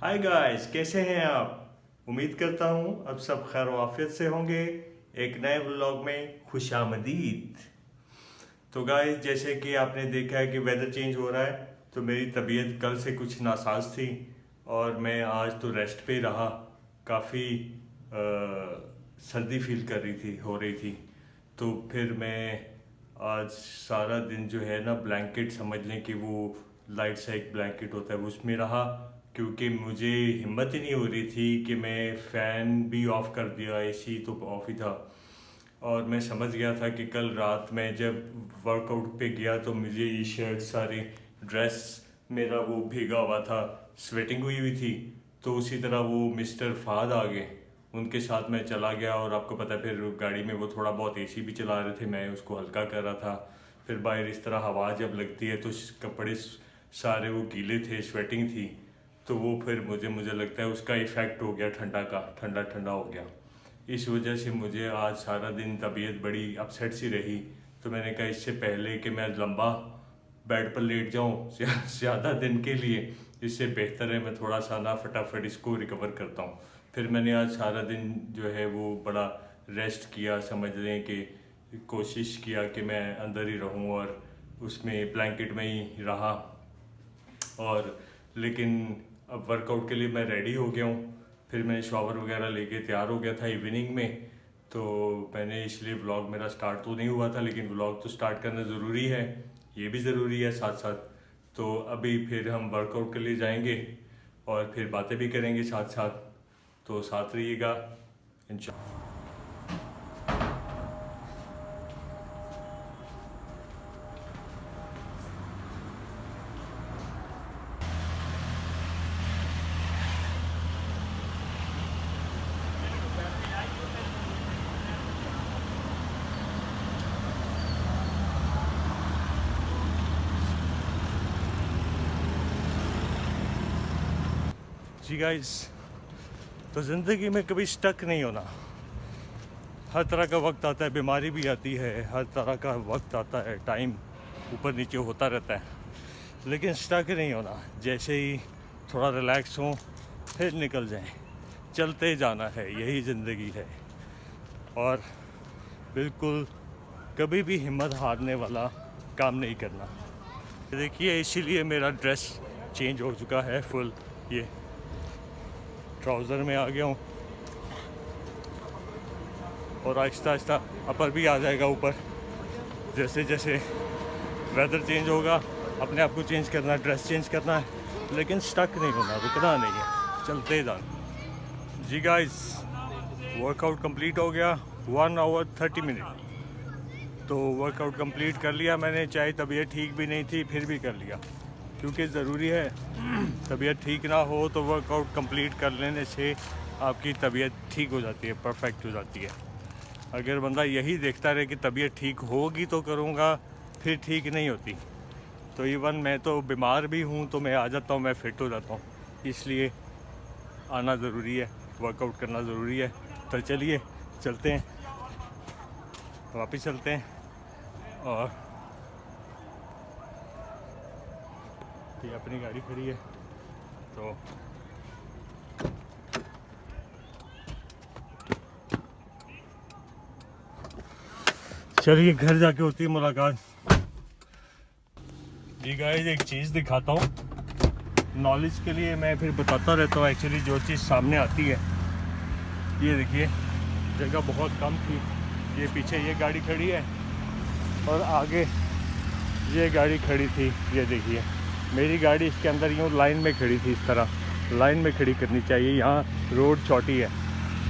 Hi guys, कैसे हैं आप? उम्मीद करता हूँ अब सब खैर वाफियत से होंगे। एक नए व्लॉग में खुशामदीद। तो गाइस, जैसे कि आपने देखा है कि वेदर चेंज हो रहा है, तो मेरी तबीयत कल से कुछ नासाज थी और मैं आज तो रेस्ट पे रहा। काफ़ी सर्दी फील कर रही थी, हो रही थी। तो फिर मैं आज सारा दिन जो है ना, ब्लैंकेट समझ लें कि वो लाइट सा एक ब्लैंकेट होता है उसमें रहा, क्योंकि मुझे हिम्मत ही नहीं हो रही थी कि मैं फ़ैन भी ऑफ़ कर दिया, एसी तो ऑफ ही था। और मैं समझ गया था कि कल रात में जब वर्कआउट पे गया तो मुझे ये शर्ट सारी ड्रेस मेरा वो भीगा हुआ था, स्वेटिंग हुई हुई थी। तो उसी तरह वो मिस्टर फाद आ गए, उनके साथ मैं चला गया। और आपको पता है, फिर गाड़ी में वो थोड़ा बहुत एसी भी चला रहे थे, मैं उसको हल्का कर रहा था। फिर बाहर इस तरह हवा जब लगती है तो कपड़े सारे वो गीले थे, स्वेटिंग थी। तो वो फिर मुझे लगता है उसका इफ़ेक्ट हो गया, ठंडा का ठंडा ठंडा हो गया। इस वजह से मुझे आज सारा दिन तबीयत बड़ी अपसेट सी रही। तो मैंने कहा इससे पहले कि मैं लंबा बेड पर लेट जाऊं ज़्यादा दिन के लिए, इससे बेहतर है मैं थोड़ा सा ना फटाफट इसको रिकवर करता हूं। फिर मैंने आज सारा दिन जो है वो बड़ा रेस्ट किया, समझ लें कि कोशिश किया कि मैं अंदर ही रहूं और उसमें ब्लैंकेट में ही रहा। और लेकिन अब वर्कआउट के लिए मैं रेडी हो गया हूँ। फिर मैं शावर वगैरह लेके तैयार हो गया था इवनिंग में। तो मैंने इसलिए व्लॉग मेरा स्टार्ट तो नहीं हुआ था, लेकिन व्लॉग तो स्टार्ट करना ज़रूरी है, ये भी ज़रूरी है साथ साथ। तो अभी फिर हम वर्कआउट के लिए जाएंगे और फिर बातें भी करेंगे साथ साथ। तो साथ रहिएगा इंशाल्लाह। जी गाइस, तो ज़िंदगी में कभी स्टक नहीं होना। हर तरह का वक्त आता है, बीमारी भी आती है, हर तरह का वक्त आता है, टाइम ऊपर नीचे होता रहता है, लेकिन स्टक नहीं होना। जैसे ही थोड़ा रिलैक्स हो फिर निकल जाएं, चलते जाना है, यही ज़िंदगी है। और बिल्कुल कभी भी हिम्मत हारने वाला काम नहीं करना। देखिए, इसीलिए मेरा ड्रेस चेंज हो चुका है फुल। ये ट्राउज़र में आ गया हूँ और आहिस्ता आहिस्ता अपर भी आ जाएगा ऊपर। जैसे जैसे वेदर चेंज होगा अपने आप को चेंज करना है, ड्रेस चेंज करना है, लेकिन स्टक नहीं होना, रुकना नहीं है, चलते जाना। जी गाइस, वर्कआउट कंप्लीट हो गया, 1 आवर 30 मिनट। तो वर्कआउट कंप्लीट कर लिया मैंने, चाहे तबीयत ठीक भी नहीं थी फिर भी कर लिया, क्योंकि ज़रूरी है। तबीयत ठीक ना हो तो वर्कआउट कंप्लीट कर लेने से आपकी तबीयत ठीक हो जाती है, परफेक्ट हो जाती है। अगर बंदा यही देखता रहे कि तबीयत ठीक होगी तो करूँगा, फिर ठीक नहीं होती। तो इवन मैं तो बीमार भी हूँ तो मैं आ जाता हूँ, मैं फ़िट हो जाता हूँ। इसलिए आना ज़रूरी है, वर्कआउट करना ज़रूरी है। तो चलिए चलते हैं, वापस चलते हैं। और ये अपनी गाड़ी खड़ी है, तो चलिए घर जाके होती है मुलाकात। जी गाइस, एक चीज़ दिखाता हूँ, नॉलेज के लिए मैं फिर बताता रहता हूँ। एक्चुअली जो चीज़ सामने आती है, ये देखिए, जगह बहुत कम थी। ये पीछे ये गाड़ी खड़ी है और आगे ये गाड़ी खड़ी थी। ये देखिए, मेरी गाड़ी इसके अंदर यूँ लाइन में खड़ी थी, इस तरह लाइन में खड़ी करनी चाहिए। यहाँ रोड छोटी है,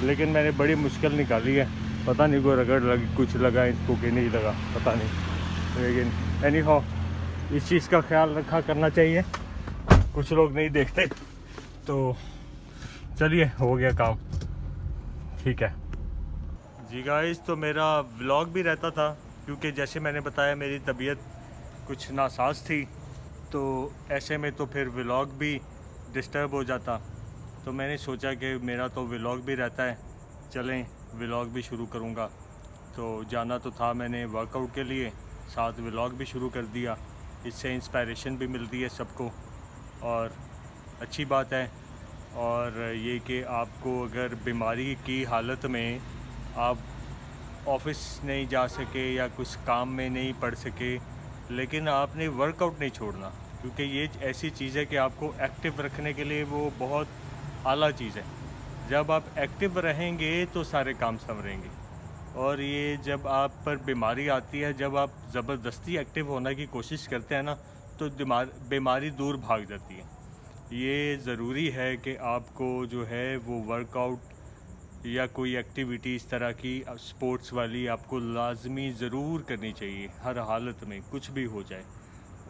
लेकिन मैंने बड़ी मुश्किल निकाली है। पता नहीं कोई रगड़ लगी, कुछ लगा इसको कि नहीं लगा, पता नहीं। लेकिन एनी हाउ, इस चीज़ का ख्याल रखा करना चाहिए, कुछ लोग नहीं देखते। तो चलिए, हो गया काम, ठीक है। जी गाइस, तो मेरा व्लॉग भी रहता था, क्योंकि जैसे मैंने बताया मेरी तबीयत कुछ नासाज थी, तो ऐसे में तो फिर व्लॉग भी डिस्टर्ब हो जाता। तो मैंने सोचा कि मेरा तो व्लॉग भी रहता है, चलें व्लॉग भी शुरू करूँगा। तो जाना तो था मैंने वर्कआउट के लिए, साथ व्लॉग भी शुरू कर दिया। इससे इंस्पायरेशन भी मिलती है सबको और अच्छी बात है। और ये कि आपको अगर बीमारी की हालत में आप ऑफिस नहीं जा सके या कुछ काम में नहीं पड़ सके, लेकिन आपने वर्कआउट नहीं छोड़ना, क्योंकि ये ऐसी चीज़ है कि आपको एक्टिव रखने के लिए वो बहुत आला चीज़ है। जब आप एक्टिव रहेंगे तो सारे काम संभलेंगे। और ये जब आप पर बीमारी आती है, जब आप ज़बरदस्ती एक्टिव होने की कोशिश करते हैं ना, तो बीमारी दूर भाग जाती है। ये ज़रूरी है कि आपको जो है वो वर्कआउट या कोई एक्टिविटी इस तरह की स्पोर्ट्स वाली आपको लाजमी ज़रूर करनी चाहिए, हर हालत में कुछ भी हो जाए।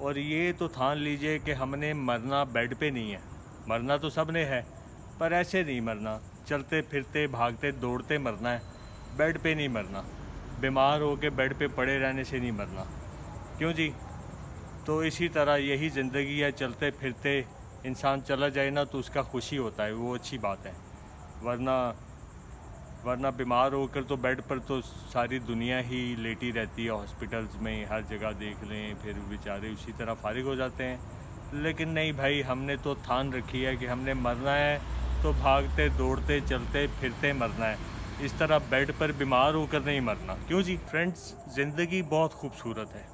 और ये तो ठान लीजिए कि हमने मरना बेड पे नहीं है। मरना तो सब ने है, पर ऐसे नहीं मरना, चलते फिरते भागते दौड़ते मरना है, बेड पे नहीं मरना। बीमार हो के बेड पे पड़े रहने से नहीं मरना, क्यों जी? तो इसी तरह यही ज़िंदगी है, चलते फिरते इंसान चला जाए ना तो उसका खुशी होता है, वो अच्छी बात है। वरना बीमार होकर तो बेड पर तो सारी दुनिया ही लेटी रहती है, हॉस्पिटल्स में हर जगह देख लें, फिर बेचारे उसी तरह फारिग हो जाते हैं। लेकिन नहीं भाई, हमने तो ठान रखी है कि हमने मरना है तो भागते दौड़ते चलते फिरते मरना है, इस तरह बेड पर बीमार होकर नहीं मरना, क्यों जी? फ्रेंड्स, ज़िंदगी बहुत खूबसूरत है,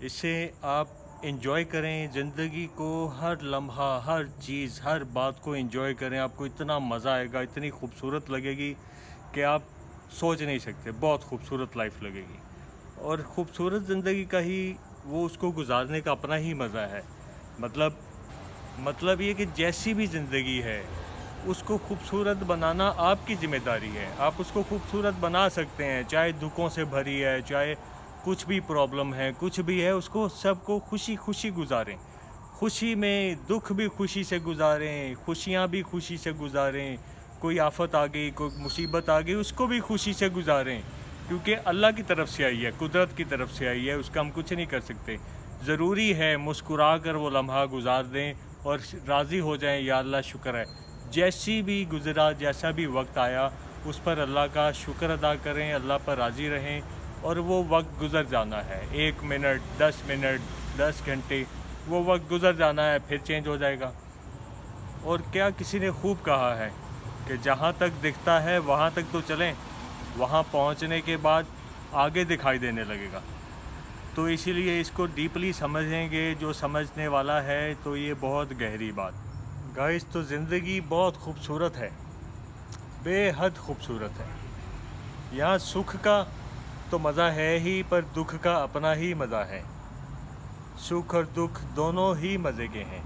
इसे आप एंजॉय करें। ज़िंदगी को हर लम्हा, हर चीज़, हर बात को एंजॉय करें। आपको इतना मज़ा आएगा, इतनी खूबसूरत लगेगी कि आप सोच नहीं सकते। बहुत खूबसूरत लाइफ लगेगी, और ख़ूबसूरत ज़िंदगी का ही वो उसको गुजारने का अपना ही मज़ा है। मतलब ये कि जैसी भी ज़िंदगी है उसको खूबसूरत बनाना आपकी ज़िम्मेदारी है। आप उसको खूबसूरत बना सकते हैं, चाहे दुखों से भरी है, चाहे कुछ भी प्रॉब्लम है, कुछ भी है, उसको सबको खुशी खुशी गुजारें। खुशी में दुख भी खुशी से गुजारें, खुशियाँ भी खुशी से गुजारें। कोई आफत आ गई, कोई मुसीबत आ गई, उसको भी खुशी से गुजारें, क्योंकि अल्लाह की तरफ से आई है, कुदरत की तरफ से आई है, उसका हम कुछ नहीं कर सकते। ज़रूरी है मुस्कुरा कर वो लम्हा गुजार दें और राज़ी हो जाएं, या अल्लाह शुक्र है, जैसी भी गुज़रा, जैसा भी वक्त आया उस पर अल्लाह का शुक्र अदा करें, अल्लाह पर राज़ी रहें। और वो वक्त गुज़र जाना है, 1 मिनट, 10 घंटे, वो वक्त गुज़र जाना है, फिर चेंज हो जाएगा। और क्या किसी ने खूब कहा है कि जहाँ तक दिखता है वहाँ तक तो चलें, वहाँ पहुँचने के बाद आगे दिखाई देने लगेगा। तो इसीलिए इसको डीपली समझेंगे, जो समझने वाला है, तो ये बहुत गहरी बात। गाइस, तो ज़िंदगी बहुत खूबसूरत है, बेहद खूबसूरत है। यहाँ सुख का तो मज़ा है ही, पर दुख का अपना ही मज़ा है। सुख और दुख दोनों ही मज़े के हैं,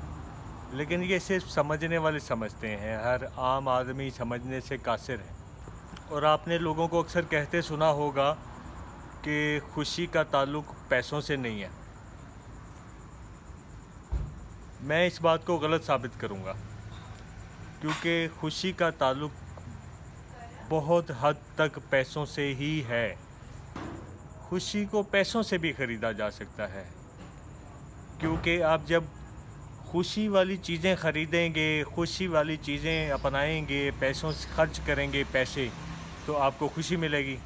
लेकिन ये सिर्फ समझने वाले समझते हैं, हर आम आदमी समझने से कासिर है। और आपने लोगों को अक्सर कहते सुना होगा कि खुशी का ताल्लुक़ पैसों से नहीं है। मैं इस बात को गलत साबित करूँगा, क्योंकि खुशी का ताल्लुक़ बहुत हद तक पैसों से ही है। खुशी को पैसों से भी ख़रीदा जा सकता है, क्योंकि आप जब खुशी वाली चीज़ें ख़रीदेंगे, खुशी वाली चीज़ें अपनाएंगे, पैसों से खर्च करेंगे पैसे, तो आपको खुशी मिलेगी।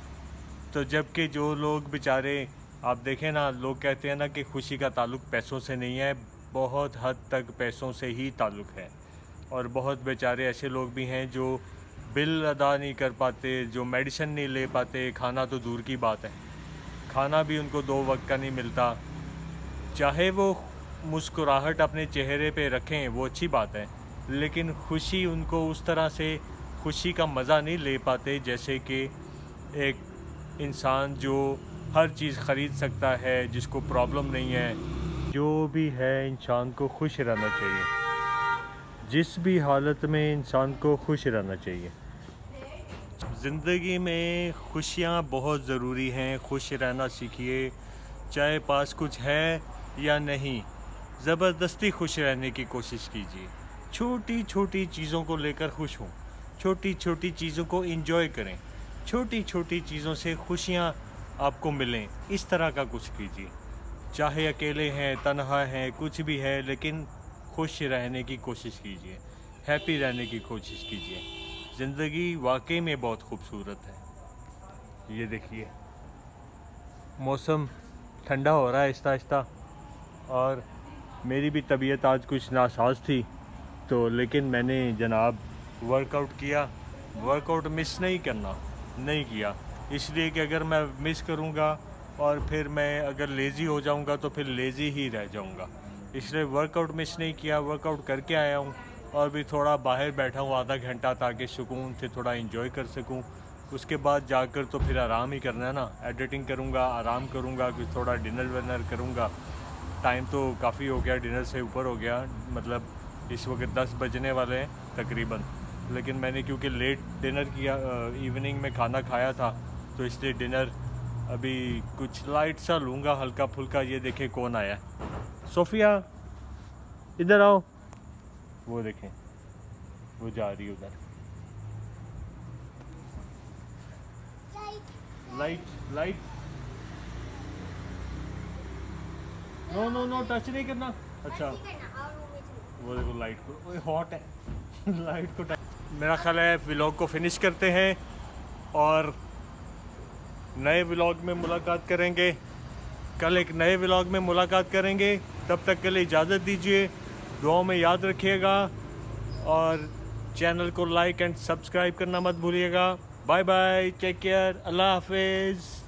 तो जबकि जो लोग बेचारे, आप देखें ना, लोग कहते हैं ना कि खुशी का ताल्लुक़ पैसों से नहीं है, बहुत हद तक पैसों से ही ताल्लुक़ है। और बहुत बेचारे ऐसे लोग भी हैं जो बिल अदा नहीं कर पाते, जो मेडिसिन नहीं ले पाते, खाना तो दूर की बात है, खाना भी उनको 2 वक्त का नहीं मिलता। चाहे वो मुस्कुराहट अपने चेहरे पे रखें, वो अच्छी बात है, लेकिन खुशी उनको उस तरह से खुशी का मज़ा नहीं ले पाते जैसे कि एक इंसान जो हर चीज़ ख़रीद सकता है, जिसको प्रॉब्लम नहीं है। जो भी है, इंसान को खुश रहना चाहिए, जिस भी हालत में इंसान को खुश रहना चाहिए। ज़िंदगी में खुशियाँ बहुत ज़रूरी हैं, खुश रहना सीखिए, चाहे पास कुछ है या नहीं, ज़बरदस्ती खुश रहने की कोशिश कीजिए। छोटी छोटी चीज़ों को लेकर खुश हों, छोटी छोटी चीज़ों को एंजॉय करें, छोटी छोटी चीज़ों से खुशियाँ आपको मिलें, इस तरह का कुछ कीजिए। चाहे अकेले हैं, तन्हा हैं, कुछ भी है, लेकिन खुश रहने की कोशिश कीजिए, हैप्पी रहने की कोशिश कीजिए। ज़िंदगी वाकई में बहुत खूबसूरत है। ये देखिए, मौसम ठंडा हो रहा है आहिस्ता आहिस्ता, और मेरी भी तबीयत आज कुछ नासाज थी, तो लेकिन मैंने जनाब वर्कआउट किया। वर्कआउट मिस नहीं करना, नहीं किया, इसलिए कि अगर मैं मिस करूँगा और फिर मैं अगर लेज़ी हो जाऊँगा तो फिर लेज़ी ही रह जाऊँगा। इसलिए वर्कआउट मिस नहीं किया, वर्कआउट करके आया हूँ और भी थोड़ा बाहर बैठा हूँ आधा घंटा ताकि सुकून से थोड़ा एंजॉय कर सकूँ। उसके बाद जाकर तो फिर आराम ही करना है ना, एडिटिंग करूँगा, आराम करूँगा, कुछ थोड़ा डिनर विनर करूँगा। टाइम तो काफ़ी हो गया, डिनर से ऊपर हो गया, मतलब इस वक्त 10 बजने वाले हैं तकरीबन। लेकिन मैंने क्योंकि लेट डिनर किया, इवनिंग में खाना खाया था, तो इसलिए डिनर अभी कुछ लाइट सा लूँगा, हल्का फुल्का। ये देखें कौन आया है, सोफिया इधर आओ। वो देखें, वो जा रही है उधर। Light light, no no no, touch नहीं करना। अच्छा, वो देखो लाइट को, ओए हॉट है लाइट को टच। मेरा ख्याल है व्लॉग को फिनिश करते हैं और नए व्लॉग में मुलाकात करेंगे। कल एक नए व्लॉग में मुलाकात करेंगे, तब तक के लिए इजाज़त दीजिए। दुआओं में याद रखिएगा और चैनल को लाइक एंड सब्सक्राइब करना मत भूलिएगा। बाय बाय, टेक केयर, अल्लाह हाफिज़।